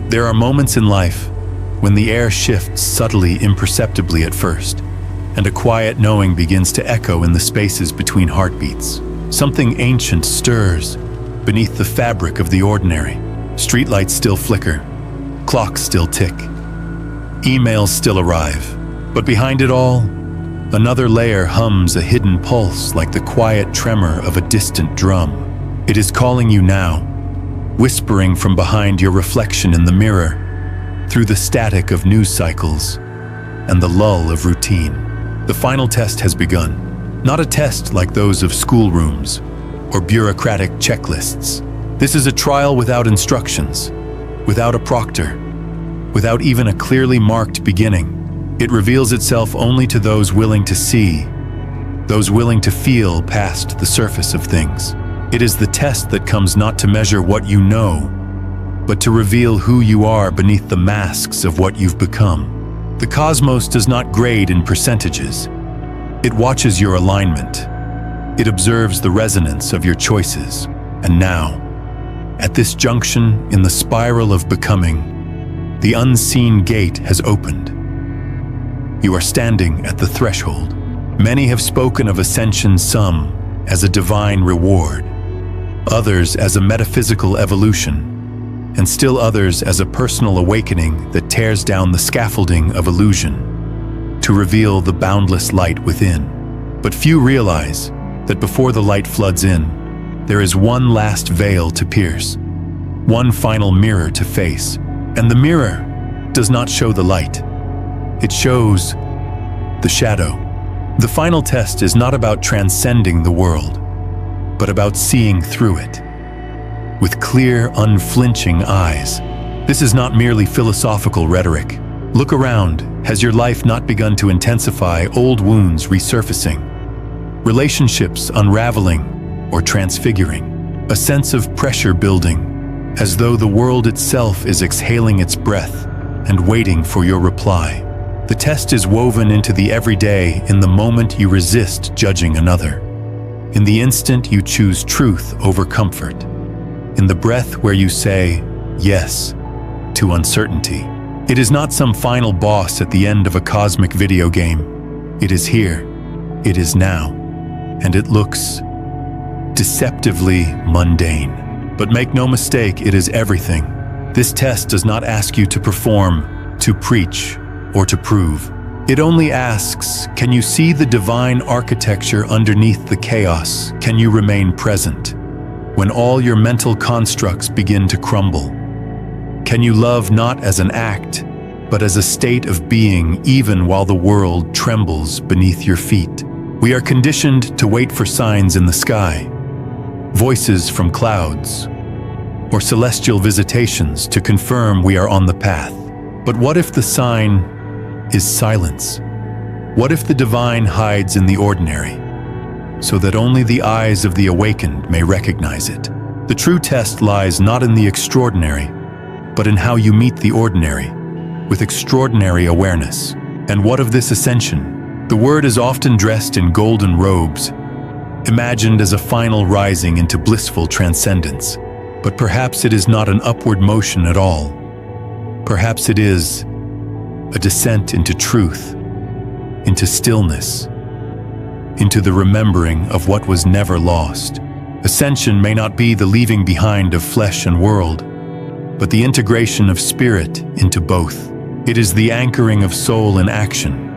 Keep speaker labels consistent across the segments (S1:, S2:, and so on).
S1: There are moments in life when the air shifts subtly, imperceptibly at first, and a quiet knowing begins to echo in the spaces between heartbeats. Something ancient stirs beneath the fabric of the ordinary. Streetlights still flicker, clocks still tick, emails still arrive. But behind it all, another layer hums a hidden pulse like the quiet tremor of a distant drum. It is calling you now, whispering from behind your reflection in the mirror, through the static of news cycles and the lull of routine. The final test has begun. Not a test like those of schoolrooms or bureaucratic checklists. This is a trial without instructions, without a proctor, without even a clearly marked beginning. It reveals itself only to those willing to see, those willing to feel past the surface of things. It is the test that comes not to measure what you know, but to reveal who you are beneath the masks of what you've become. The cosmos does not grade in percentages. It watches your alignment. It observes the resonance of your choices. And now, at this junction in the spiral of becoming, the unseen gate has opened. You are standing at the threshold. Many have spoken of ascension, some as a divine reward, others as a metaphysical evolution, and still others as a personal awakening that tears down the scaffolding of illusion to reveal the boundless light within. But few realize that before the light floods in, there is one last veil to pierce, one final mirror to face. And the mirror does not show the light. It shows the shadow. The final test is not about transcending the world, but about seeing through it with clear, unflinching eyes. This is not merely philosophical rhetoric. Look around. Has your life not begun to intensify, old wounds resurfacing, relationships unraveling or transfiguring, a sense of pressure building, as though the world itself is exhaling its breath and waiting for your reply? The test is woven into the everyday, in the moment you resist judging another, in the instant you choose truth over comfort, in the breath where you say yes to uncertainty. It is not some final boss at the end of a cosmic video game. It is here, it is now, and it looks deceptively mundane. But make no mistake, it is everything. This test does not ask you to perform, to preach, or to prove. It only asks, can you see the divine architecture underneath the chaos? Can you remain present when all your mental constructs begin to crumble? Can you love not as an act, but as a state of being, even while the world trembles beneath your feet? We are conditioned to wait for signs in the sky, voices from clouds, or celestial visitations to confirm we are on the path. But what if the sign is silence? What if the divine hides in the ordinary, so that only the eyes of the awakened may recognize it? The true test lies not in the extraordinary, but in how you meet the ordinary, with extraordinary awareness. And what of this ascension? The word is often dressed in golden robes, imagined as a final rising into blissful transcendence. But perhaps it is not an upward motion at all. Perhaps it is a descent into truth, into stillness, into the remembering of what was never lost. Ascension may not be the leaving behind of flesh and world, but the integration of spirit into both. It is the anchoring of soul in action.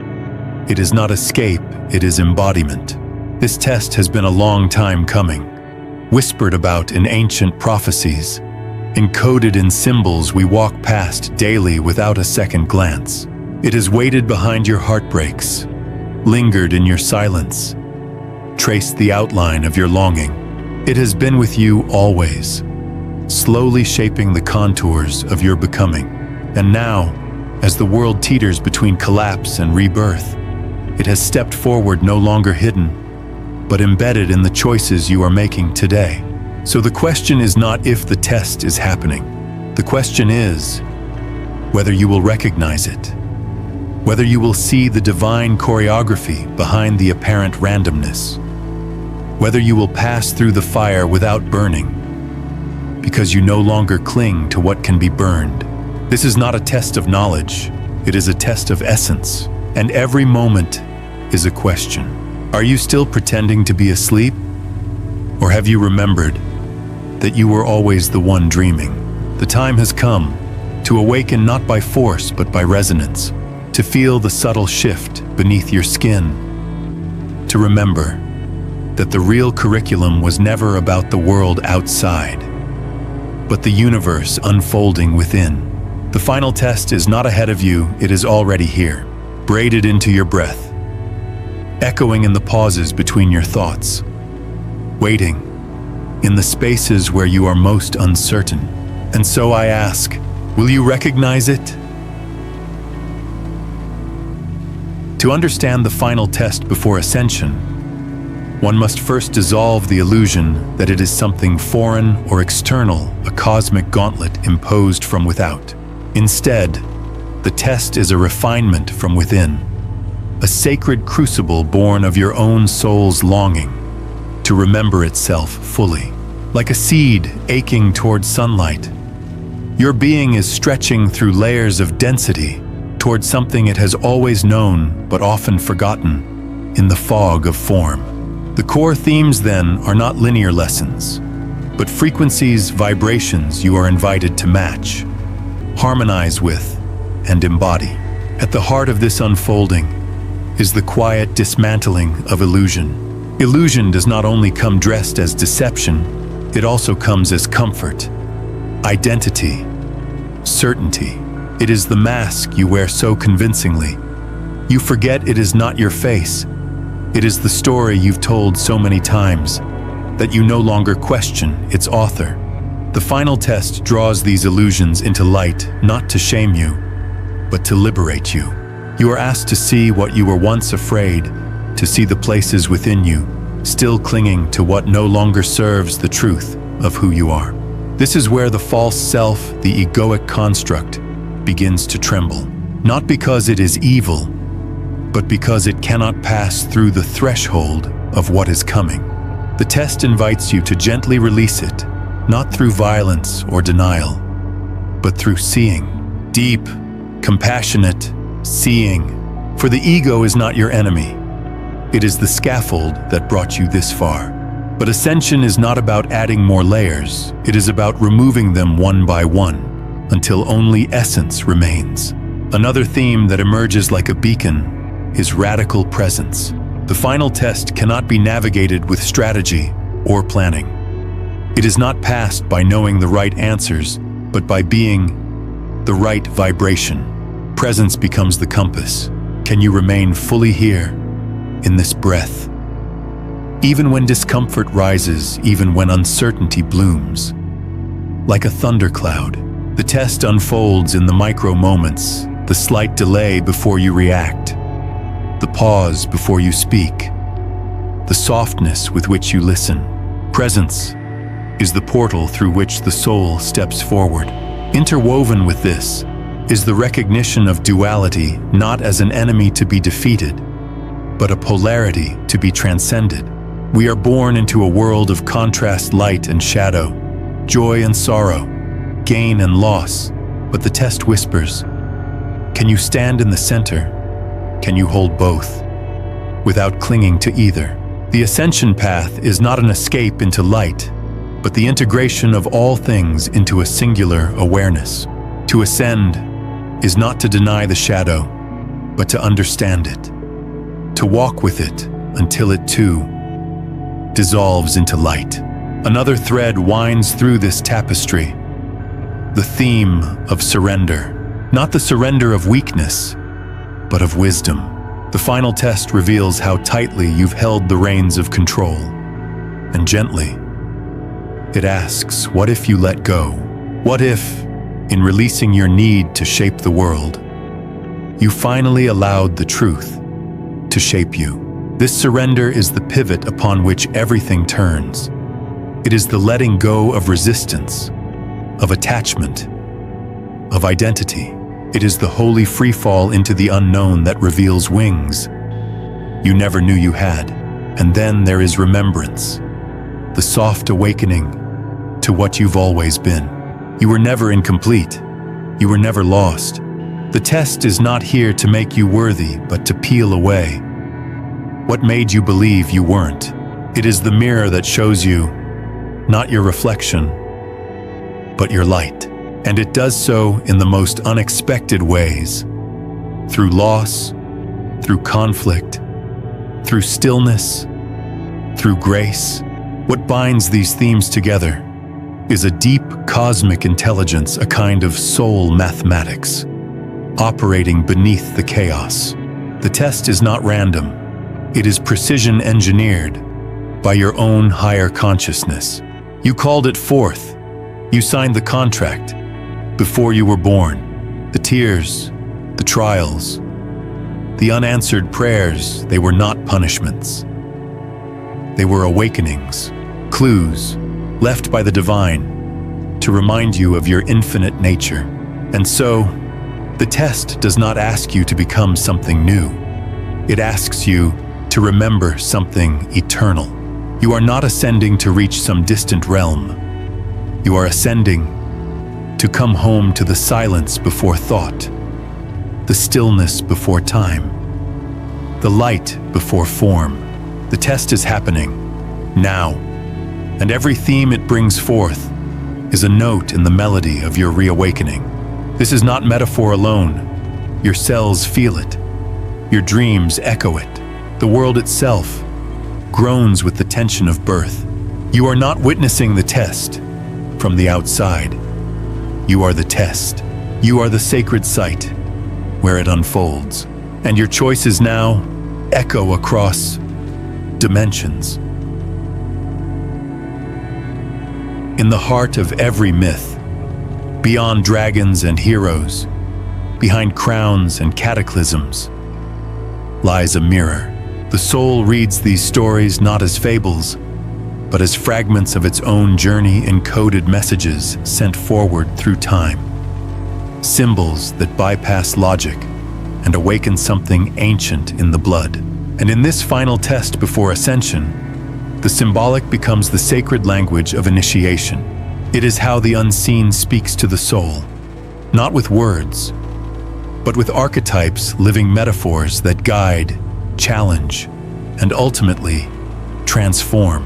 S1: It is not escape, it is embodiment. This test has been a long time coming, whispered about in ancient prophecies, encoded in symbols we walk past daily without a second glance. It has waited behind your heartbreaks, lingered in your silence, traced the outline of your longing. It has been with you always, slowly shaping the contours of your becoming. And now, as the world teeters between collapse and rebirth, it has stepped forward, no longer hidden, but embedded in the choices you are making today. So the question is not if the test is happening. The question is whether you will recognize it, whether you will see the divine choreography behind the apparent randomness, whether you will pass through the fire without burning, because you no longer cling to what can be burned. This is not a test of knowledge, it is a test of essence, and every moment is a question. Are you still pretending to be asleep? Or have you remembered that you were always the one dreaming? The time has come to awaken not by force but by resonance, to feel the subtle shift beneath your skin, to remember that the real curriculum was never about the world outside, but the universe unfolding within. The final test is not ahead of you, it is already here, braided into your breath, echoing in the pauses between your thoughts, waiting in the spaces where you are most uncertain. And so I ask, will you recognize it? To understand the final test before ascension, one must first dissolve the illusion that it is something foreign or external, a cosmic gauntlet imposed from without. Instead, the test is a refinement from within, a sacred crucible born of your own soul's longing to remember itself fully. Like a seed aching towards sunlight, your being is stretching through layers of density towards something it has always known but often forgotten in the fog of form. The core themes then are not linear lessons, but frequencies, vibrations you are invited to match, harmonize with, and embody. At the heart of this unfolding is the quiet dismantling of illusion. Illusion does not only come dressed as deception, it also comes as comfort, identity, certainty. It is the mask you wear so convincingly. You forget it is not your face. It is the story you've told so many times that you no longer question its author. The final test draws these illusions into light, not to shame you, but to liberate you. You are asked to see what you were once afraid, to see the places within you, still clinging to what no longer serves the truth of who you are. This is where the false self, the egoic construct, begins to tremble. Not because it is evil, but because it cannot pass through the threshold of what is coming. The test invites you to gently release it, not through violence or denial, but through seeing. Deep, compassionate seeing. For the ego is not your enemy. It is the scaffold that brought you this far. But ascension is not about adding more layers. It is about removing them one by one, until only essence remains. Another theme that emerges like a beacon is radical presence. The final test cannot be navigated with strategy or planning. It is not passed by knowing the right answers, but by being the right vibration. Presence becomes the compass. Can you remain fully here, in this breath? Even when discomfort rises, even when uncertainty blooms. Like a thundercloud, the test unfolds in the micro moments, the slight delay before you react, the pause before you speak, the softness with which you listen. Presence is the portal through which the soul steps forward. Interwoven with this is the recognition of duality not as an enemy to be defeated, but a polarity to be transcended. We are born into a world of contrast, light and shadow, joy and sorrow, gain and loss, but the test whispers, can you stand in the center? Can you hold both, without clinging to either? The ascension path is not an escape into light, but the integration of all things into a singular awareness. To ascend is not to deny the shadow, but to understand it, to walk with it until it too dissolves into light. Another thread winds through this tapestry, the theme of surrender. Not the surrender of weakness, but of wisdom. The final test reveals how tightly you've held the reins of control. And gently, it asks, what if you let go? What if, in releasing your need to shape the world, you finally allowed the truth to shape you? This surrender is the pivot upon which everything turns. It is the letting go of resistance, of attachment, of identity. It is the holy freefall into the unknown that reveals wings you never knew you had. And then there is remembrance, the soft awakening to what you've always been. You were never incomplete. You were never lost. The test is not here to make you worthy, but to peel away what made you believe you weren't. It is the mirror that shows you not your reflection, but your light. And it does so in the most unexpected ways. Through loss, through conflict, through stillness, through grace. What binds these themes together is a deep cosmic intelligence, a kind of soul mathematics, operating beneath the chaos. The test is not random. It is precision engineered by your own higher consciousness. You called it forth. You signed the contract before you were born. The tears, the trials, the unanswered prayers, they were not punishments. They were awakenings, clues left by the divine to remind you of your infinite nature. And so, the test does not ask you to become something new. It asks you to remember something eternal. You are not ascending to reach some distant realm. You are ascending to come home to the silence before thought, the stillness before time, the light before form. The test is happening now, and every theme it brings forth is a note in the melody of your reawakening. This is not metaphor alone. Your cells feel it. Your dreams echo it. The world itself groans with the tension of birth. You are not witnessing the test from the outside. You are the test. You are the sacred site where it unfolds. And your choices now echo across dimensions. In the heart of every myth, beyond dragons and heroes, behind crowns and cataclysms, lies a mirror. The soul reads these stories not as fables, but as fragments of its own journey, encoded messages sent forward through time. Symbols that bypass logic and awaken something ancient in the blood. And in this final test before ascension, the symbolic becomes the sacred language of initiation. It is how the unseen speaks to the soul, not with words, but with archetypes, living metaphors that guide, challenge, and ultimately transform.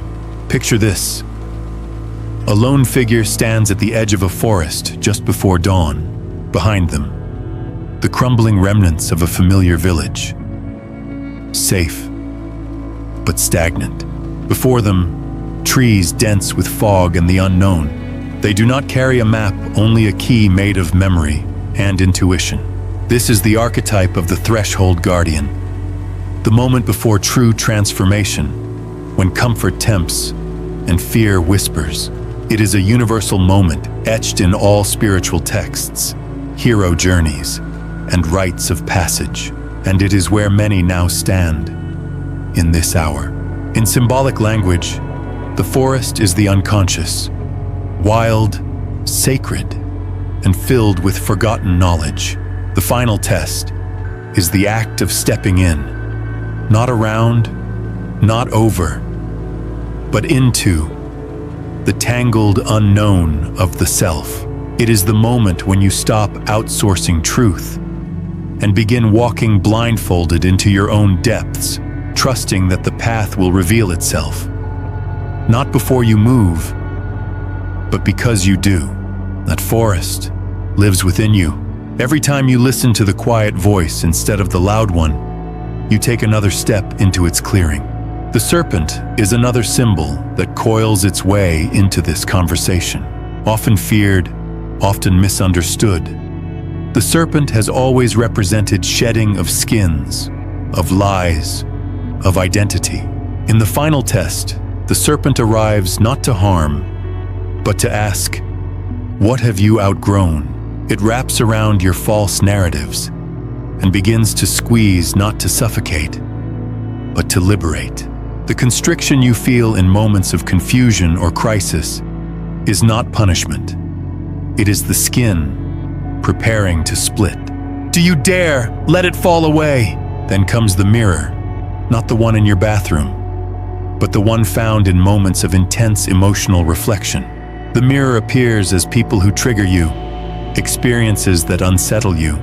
S1: Picture this. A lone figure stands at the edge of a forest just before dawn. Behind them, the crumbling remnants of a familiar village. Safe, but stagnant. Before them, trees dense with fog and the unknown. They do not carry a map, only a key made of memory and intuition. This is the archetype of the threshold guardian, the moment before true transformation, when comfort tempts and fear whispers. It is a universal moment etched in all spiritual texts, hero journeys, and rites of passage. And it is where many now stand in this hour. In symbolic language, the forest is the unconscious, wild, sacred, and filled with forgotten knowledge. The final test is the act of stepping in, not around, not over, but into the tangled unknown of the self. It is the moment when you stop outsourcing truth and begin walking blindfolded into your own depths, trusting that the path will reveal itself. Not before you move, but because you do. That forest lives within you. Every time you listen to the quiet voice instead of the loud one, you take another step into its clearing. The serpent is another symbol that coils its way into this conversation. Often feared, often misunderstood, the serpent has always represented shedding of skins, of lies, of identity. In the final test, the serpent arrives not to harm, but to ask, "What have you outgrown?" It wraps around your false narratives and begins to squeeze not to suffocate, but to liberate. The constriction you feel in moments of confusion or crisis is not punishment. It is the skin preparing to split. Do you dare let it fall away? Then comes the mirror, not the one in your bathroom, but the one found in moments of intense emotional reflection. The mirror appears as people who trigger you, experiences that unsettle you,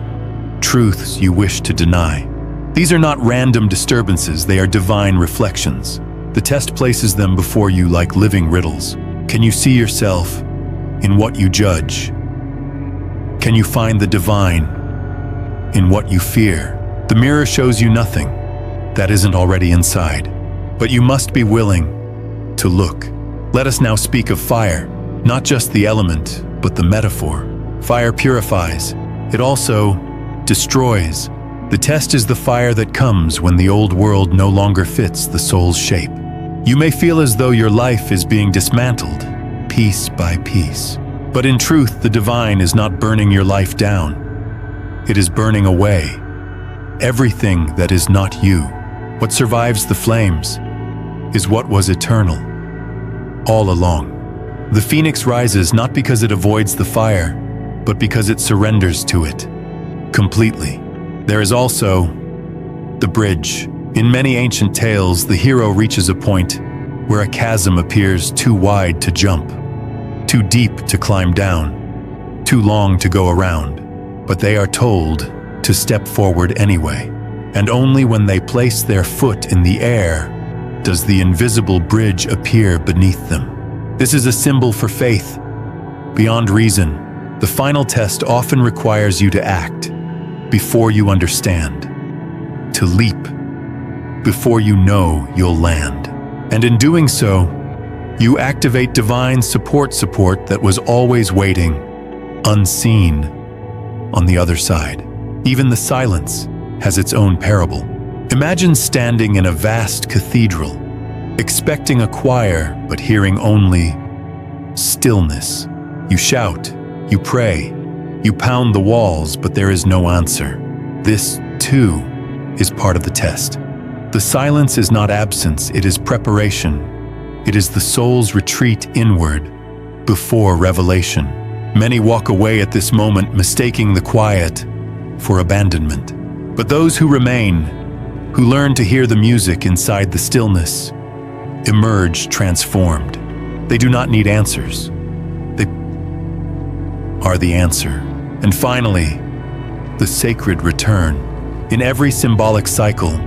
S1: truths you wish to deny. These are not random disturbances, they are divine reflections. The test places them before you like living riddles. Can you see yourself in what you judge? Can you find the divine in what you fear? The mirror shows you nothing that isn't already inside, but you must be willing to look. Let us now speak of fire, not just the element, but the metaphor. Fire purifies. It also destroys. The test is the fire that comes when the old world no longer fits the soul's shape. You may feel as though your life is being dismantled, piece by piece. But in truth, the divine is not burning your life down. It is burning away everything that is not you. What survives the flames is what was eternal all along. The phoenix rises not because it avoids the fire, but because it surrenders to it completely. There is also the bridge. In many ancient tales, the hero reaches a point where a chasm appears too wide to jump, too deep to climb down, too long to go around. But they are told to step forward anyway. And only when they place their foot in the air does the invisible bridge appear beneath them. This is a symbol for faith beyond reason. The final test often requires you to act before you understand, to leap before you know you'll land. And in doing so, you activate divine support that was always waiting, unseen, on the other side. Even the silence has its own parable. Imagine standing in a vast cathedral, expecting a choir, but hearing only stillness. You shout, you pray, you pound the walls, but there is no answer. This, too, is part of the test. The silence is not absence, it is preparation. It is the soul's retreat inward before revelation. Many walk away at this moment, mistaking the quiet for abandonment. But those who remain, who learn to hear the music inside the stillness, emerge transformed. They do not need answers. They are the answer. And finally, the sacred return. In every symbolic cycle,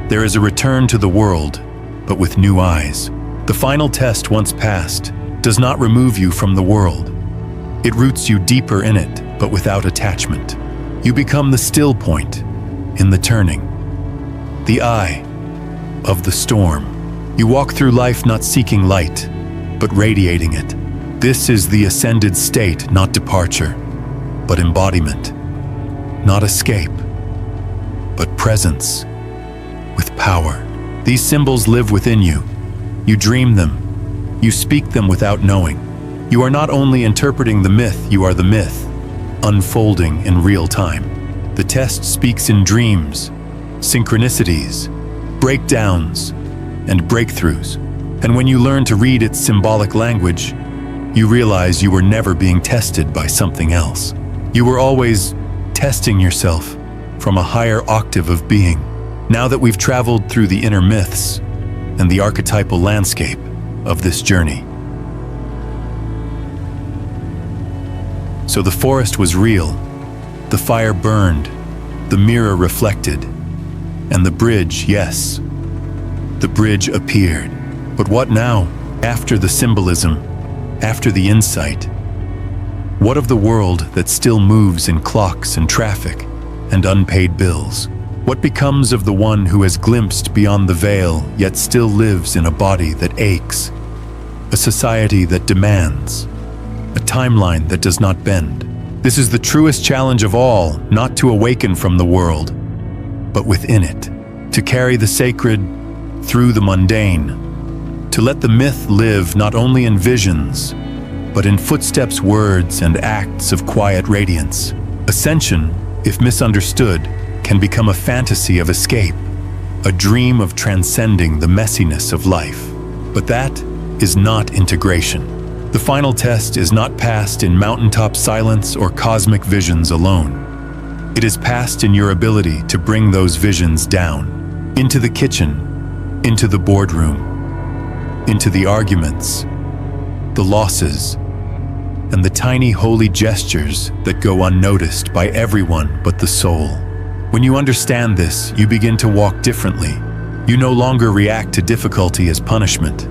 S1: there is a return to the world, but with new eyes. The final test, once passed, does not remove you from the world. It roots you deeper in it, but without attachment. You become the still point in the turning, the eye of the storm. You walk through life not seeking light, but radiating it. This is the ascended state, not departure, but embodiment. Not escape, but presence with power. These symbols live within you. You dream them. You speak them without knowing. You are not only interpreting the myth, you are the myth, unfolding in real time. The test speaks in dreams, synchronicities, breakdowns, and breakthroughs. And when you learn to read its symbolic language, you realize you were never being tested by something else. You were always testing yourself from a higher octave of being. Now that we've traveled through the inner myths and the archetypal landscape of this journey. So the forest was real, the fire burned, the mirror reflected, and the bridge, yes, the bridge appeared. But what now? After the symbolism, after the insight, what of the world that still moves in clocks and traffic and unpaid bills? What becomes of the one who has glimpsed beyond the veil, yet still lives in a body that aches, a society that demands, a timeline that does not bend? This is the truest challenge of all, not to awaken from the world, but within it, to carry the sacred through the mundane, to let the myth live not only in visions, but in footsteps, words, and acts of quiet radiance. Ascension, if misunderstood, can become a fantasy of escape, a dream of transcending the messiness of life. But that is not integration. The final test is not passed in mountaintop silence or cosmic visions alone. It is passed in your ability to bring those visions down, into the kitchen, into the boardroom, into the arguments, the losses, and the tiny holy gestures that go unnoticed by everyone but the soul. When you understand this, you begin to walk differently. You no longer react to difficulty as punishment,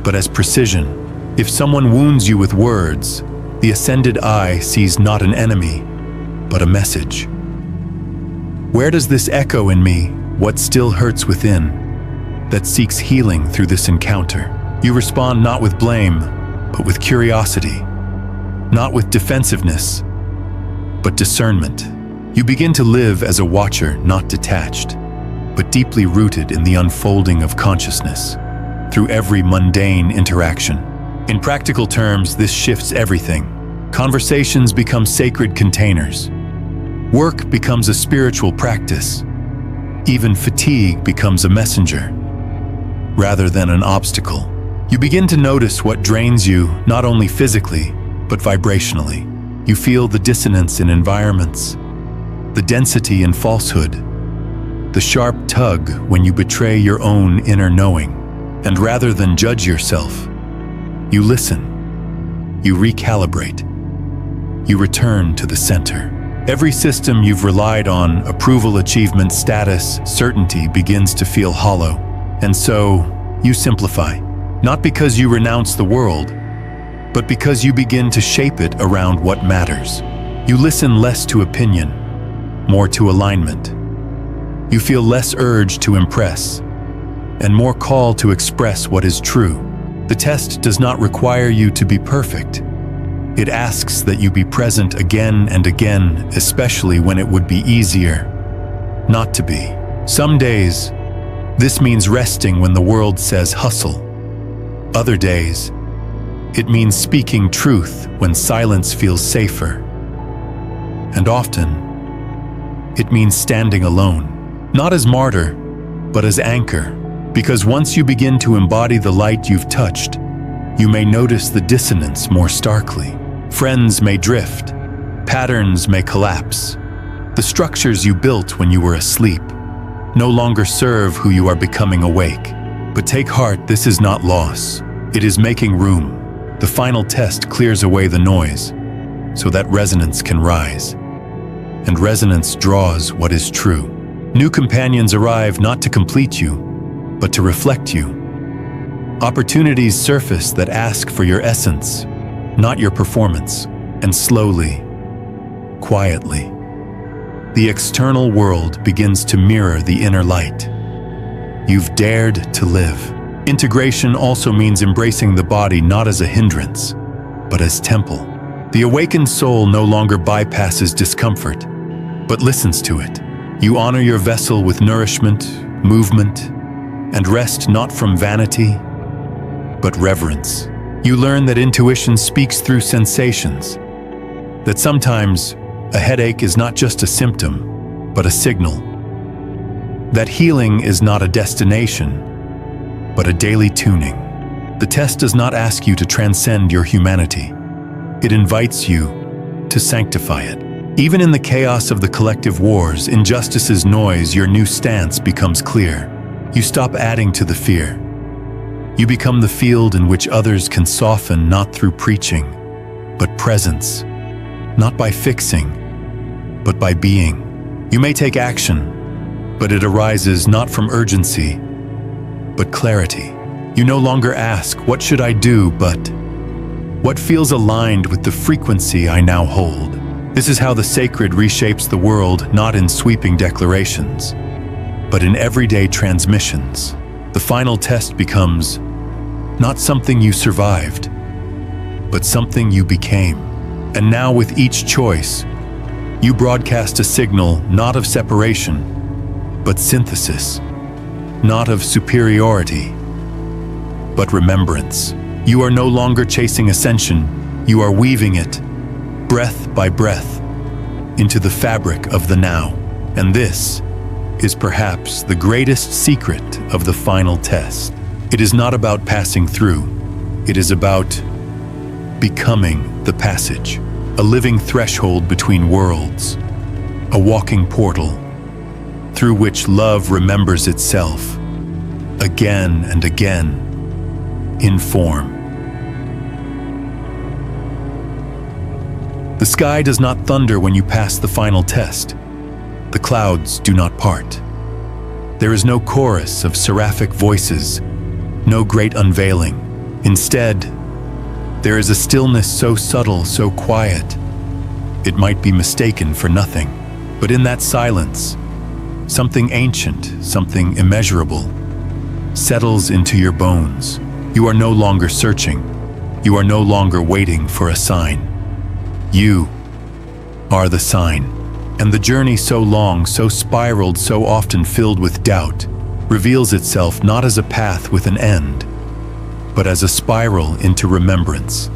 S1: but as precision. If someone wounds you with words, the ascended I sees not an enemy, but a message. Where does this echo in me? What still hurts within, that seeks healing through this encounter? You respond not with blame, but with curiosity. Not with defensiveness, but discernment. You begin to live as a watcher, not detached, but deeply rooted in the unfolding of consciousness through every mundane interaction. In practical terms, this shifts everything. Conversations become sacred containers. Work becomes a spiritual practice. Even fatigue becomes a messenger, rather than an obstacle. You begin to notice what drains you, not only physically, but vibrationally. You feel the dissonance in environments, the density in falsehood, the sharp tug when you betray your own inner knowing. And rather than judge yourself, you listen, you recalibrate, you return to the center. Every system you've relied on, approval, achievement, status, certainty, begins to feel hollow. And so, you simplify. Not because you renounce the world, but because you begin to shape it around what matters. You listen less to opinion, more to alignment. You feel less urge to impress, and more call to express what is true. The test does not require you to be perfect. It asks that you be present again and again, especially when it would be easier not to be. Some days, this means resting when the world says hustle. Other days, it means speaking truth when silence feels safer. And often, it means standing alone, not as martyr, but as anchor. Because once you begin to embody the light you've touched, you may notice the dissonance more starkly. Friends may drift, patterns may collapse. The structures you built when you were asleep no longer serve who you are becoming awake. But take heart, this is not loss. It is making room. The final test clears away the noise, so that resonance can rise. And resonance draws what is true. New companions arrive not to complete you, but to reflect you. Opportunities surface that ask for your essence, not your performance. And slowly, quietly, the external world begins to mirror the inner light. You've dared to live. Integration also means embracing the body not as a hindrance, but as temple. The awakened soul no longer bypasses discomfort, but listens to it. You honor your vessel with nourishment, movement, and rest not from vanity, but reverence. You learn that intuition speaks through sensations, that sometimes a headache is not just a symptom, but a signal. That healing is not a destination, but a daily tuning. The test does not ask you to transcend your humanity. It invites you to sanctify it. Even in the chaos of the collective wars, injustice's noise, your new stance becomes clear. You stop adding to the fear. You become the field in which others can soften, not through preaching, but presence. Not by fixing, but by being. You may take action, but it arises not from urgency, but clarity. You no longer ask, what should I do, but what feels aligned with the frequency I now hold. This is how the sacred reshapes the world, not in sweeping declarations, but in everyday transmissions. The final test becomes not something you survived, but something you became. And now with each choice, you broadcast a signal not of separation, but synthesis, not of superiority, but remembrance. You are no longer chasing ascension, you are weaving it, breath by breath, into the fabric of the now. And this is perhaps the greatest secret of the final test. It is not about passing through, it is about becoming the passage, a living threshold between worlds, a walking portal through which love remembers itself again and again in form. The sky does not thunder when you pass the final test. The clouds do not part. There is no chorus of seraphic voices, no great unveiling. Instead, there is a stillness so subtle, so quiet, it might be mistaken for nothing. But in that silence, something ancient, something immeasurable, settles into your bones. You are no longer searching. You are no longer waiting for a sign. You are the sign. And the journey so long, so spiraled, so often filled with doubt, reveals itself not as a path with an end, but as a spiral into remembrance.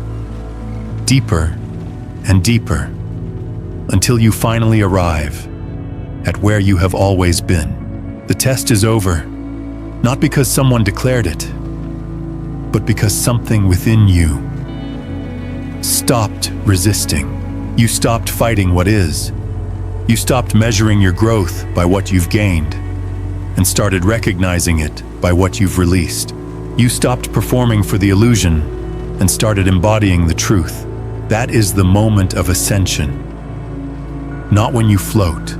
S1: Deeper and deeper, until you finally arrive at where you have always been. The test is over, not because someone declared it, but because something within you stopped resisting. You stopped fighting what is. You stopped measuring your growth by what you've gained and started recognizing it by what you've released. You stopped performing for the illusion and started embodying the truth. That is the moment of ascension. Not when you float,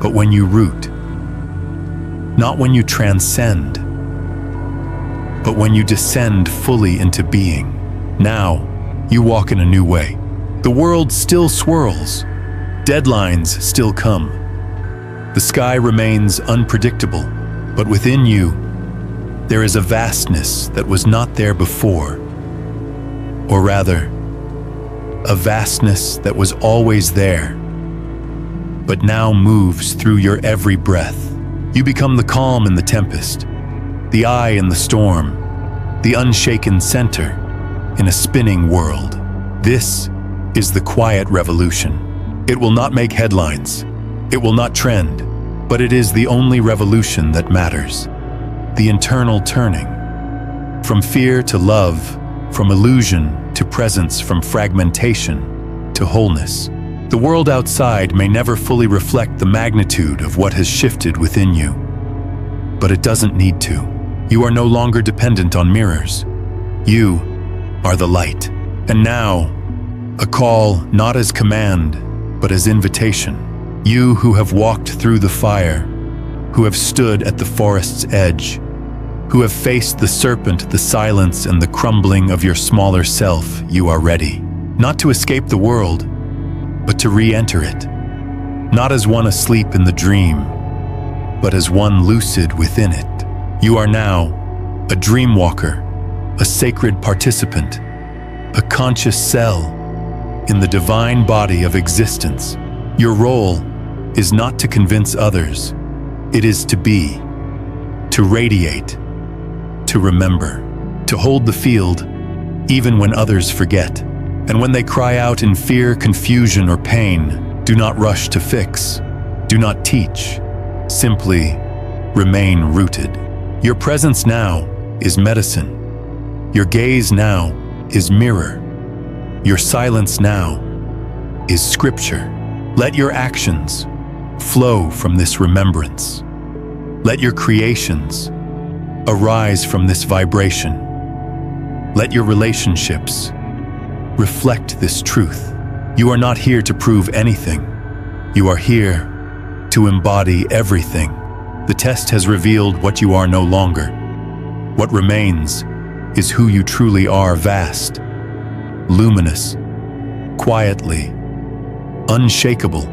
S1: but when you root. Not when you transcend, but when you descend fully into being. Now, you walk in a new way. The world still swirls. Deadlines still come. The sky remains unpredictable, but within you, there is a vastness that was not there before. Or rather, a vastness that was always there, but now moves through your every breath. You become the calm in the tempest, the eye in the storm, the unshaken center in a spinning world. This is the quiet revolution. It will not make headlines. It will not trend, but it is the only revolution that matters. The internal turning. From fear to love, from illusion to presence, from fragmentation to wholeness. The world outside may never fully reflect the magnitude of what has shifted within you, but it doesn't need to. You are no longer dependent on mirrors. You are the light. And now, a call not as command, but as invitation. You who have walked through the fire, who have stood at the forest's edge, who have faced the serpent, the silence, and the crumbling of your smaller self, you are ready. Not to escape the world, but to re-enter it. Not as one asleep in the dream, but as one lucid within it. You are now a dream walker, a sacred participant, a conscious cell in the divine body of existence. Your role is not to convince others. It is to be, to radiate, to remember, to hold the field even when others forget. And when they cry out in fear, confusion, or pain, do not rush to fix. Do not teach. Simply remain rooted. Your presence now is medicine. Your gaze now is mirror. Your silence now is scripture. Let your actions flow from this remembrance. Let your creations arise from this vibration. Let your relationships reflect this truth. You are not here to prove anything. You are here to embody everything. The test has revealed what you are no longer. What remains is who you truly are, vast, luminous, quietly, unshakable,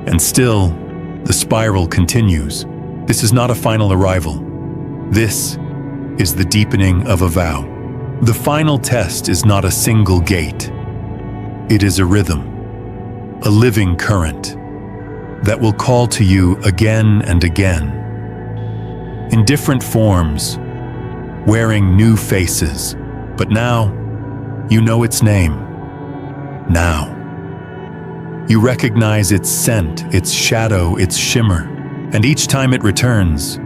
S1: and still, the spiral continues. This is not a final arrival. This is the deepening of a vow. The final test is not a single gate. It is a rhythm, a living current that will call to you again and again, in different forms, wearing new faces. But now, you know its name. Now, you recognize its scent, its shadow, its shimmer, and each time it returns,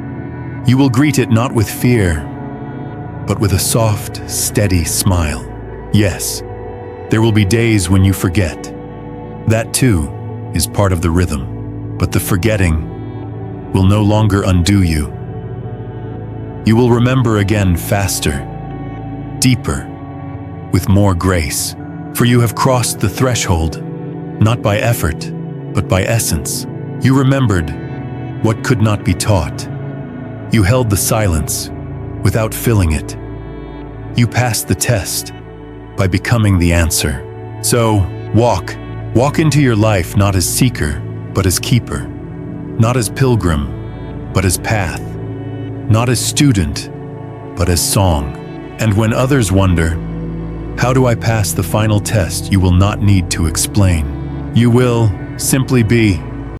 S1: you will greet it not with fear, but with a soft, steady smile. Yes, there will be days when you forget. That too is part of the rhythm, but the forgetting will no longer undo you. You will remember again faster, deeper, with more grace, for you have crossed the threshold not by effort, but by essence. You remembered what could not be taught. You held the silence without filling it. You passed the test by becoming the answer. So, walk into your life not as seeker, but as keeper. Not as pilgrim, but as path. Not as student, but as song. And when others wonder, how do I pass the final test, you will not need to explain. You will simply be